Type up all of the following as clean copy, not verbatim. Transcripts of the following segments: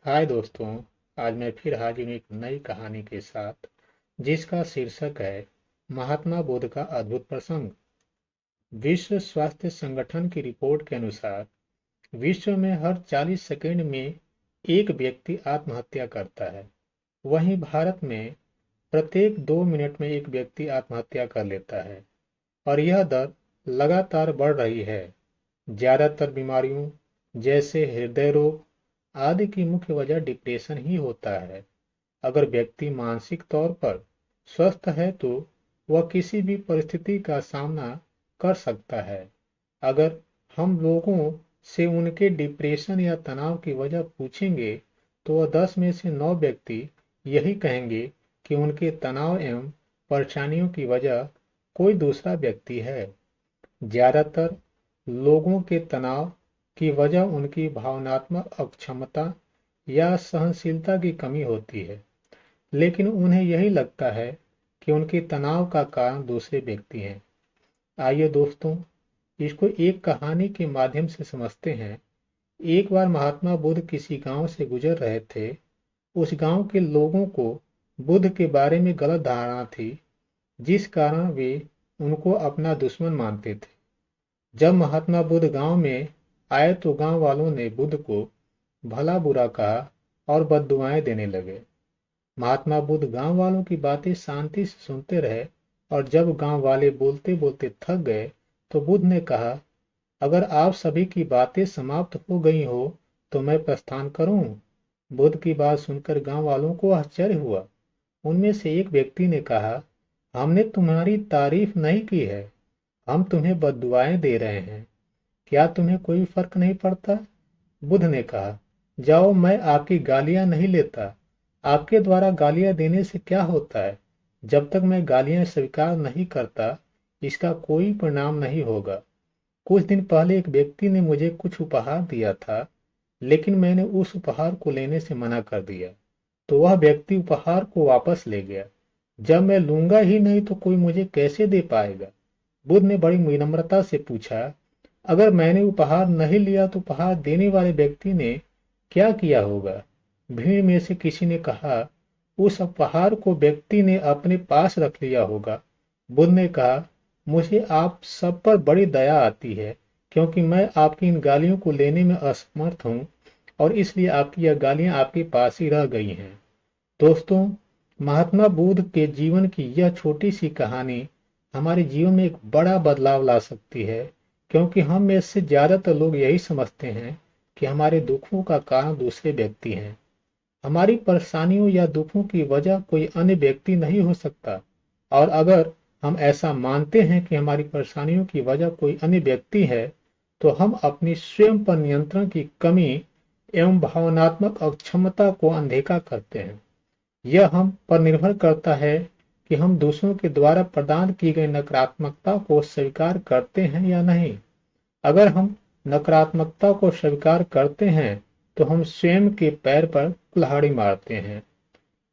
हाय दोस्तों। आज मैं फिर हाजिर हूँ एक नई कहानी के साथ जिसका शीर्षक है महात्मा बुद्ध का अद्भुत प्रसंग। विश्व स्वास्थ्य संगठन की रिपोर्ट के अनुसार विश्व में हर 40 सेकंड में एक व्यक्ति आत्महत्या करता है। वहीं भारत में प्रत्येक 2 मिनट में एक व्यक्ति आत्महत्या कर लेता है और यह दर लगातार बढ़ रही है। ज्यादातर बीमारियों जैसे हृदय रोग आदि की मुख्य वजह डिप्रेशन ही होता है। अगर व्यक्ति मानसिक तौर पर स्वस्थ है तो वह किसी भी परिस्थिति का सामना कर सकता है। अगर हम लोगों से उनके डिप्रेशन या तनाव की वजह पूछेंगे तो वह 10 में से 9 व्यक्ति यही कहेंगे कि उनके तनाव एवं परेशानियों की वजह कोई दूसरा व्यक्ति है। ज्यादातर लोगों के तनाव की वजह उनकी भावनात्मक अक्षमता या सहनशीलता की कमी होती है, लेकिन उन्हें यही लगता है कि उनके तनाव का कारण दूसरे व्यक्ति हैं। आइए दोस्तों, इसको एक कहानी के माध्यम से समझते हैं। एक बार महात्मा बुद्ध किसी गांव से गुजर रहे थे। उस गांव के लोगों को बुद्ध के बारे में गलत धारणा थी, जिस कारण वे उनको अपना दुश्मन मानते थे। जब महात्मा बुद्ध गांव में आए तो गांव वालों ने बुद्ध को भला बुरा कहा और बद्दुआएं देने लगे। महात्मा बुद्ध गांव वालों की बातें शांति से सुनते रहे और जब गांव वाले बोलते बोलते थक गए तो बुद्ध ने कहा, अगर आप सभी की बातें समाप्त हो गई हो तो मैं प्रस्थान करूं। बुद्ध की बात सुनकर गांव वालों को आश्चर्य हुआ। उनमें से एक व्यक्ति ने कहा, हमने तुम्हारी तारीफ नहीं की है, हम तुम्हें बद्दुआएं दे रहे हैं। क्या तुम्हें कोई फर्क नहीं पड़ता? बुद्ध ने कहा, जाओ, मैं आपकी गालियां नहीं लेता। आपके द्वारा गालियां देने से क्या होता है? जब तक मैं गालियां स्वीकार नहीं करता इसका कोई परिणाम नहीं होगा। कुछ दिन पहले एक व्यक्ति ने मुझे कुछ उपहार दिया था, लेकिन मैंने उस उपहार को लेने से मना कर दिया, तो वह व्यक्ति उपहार को वापस ले गया। जब मैं लूंगा ही नहीं तो कोई मुझे कैसे दे पाएगा? बुद्ध ने बड़ी विनम्रता से पूछा, अगर मैंने उपहार नहीं लिया तो उपहार देने वाले व्यक्ति ने क्या किया होगा? भीड़ में से किसी ने कहा, उस उपहार को व्यक्ति ने अपने पास रख लिया होगा। बुद्ध ने कहा, मुझे आप सब पर बड़ी दया आती है, क्योंकि मैं आपकी इन गालियों को लेने में असमर्थ हूँ और इसलिए आपकी यह गालियां आपके पास ही रह गई हैं। दोस्तों, महात्मा बुद्ध के जीवन की यह छोटी सी कहानी हमारे जीवन में एक बड़ा बदलाव ला सकती है, क्योंकि हम में से ज्यादातर लोग यही समझते हैं कि हमारे दुखों का कारण दूसरे व्यक्ति हैं। हमारी परेशानियों या दुखों की वजह कोई अन्य व्यक्ति नहीं हो सकता, और अगर हम ऐसा मानते हैं कि हमारी परेशानियों की वजह कोई अन्य व्यक्ति है तो हम अपनी स्वयं पर नियंत्रण की कमी एवं भावनात्मक अक्षमता को अनदेखा करते हैं। यह हम पर निर्भर करता है कि हम दूसरों के द्वारा प्रदान की गई नकारात्मकता को स्वीकार करते हैं या नहीं। अगर हम नकारात्मकता को स्वीकार करते हैं तो हम स्वयं के पैर पर कुल्हाड़ी मारते हैं।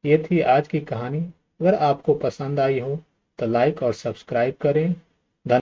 ये थी आज की कहानी। अगर आपको पसंद आई हो तो लाइक और सब्सक्राइब करें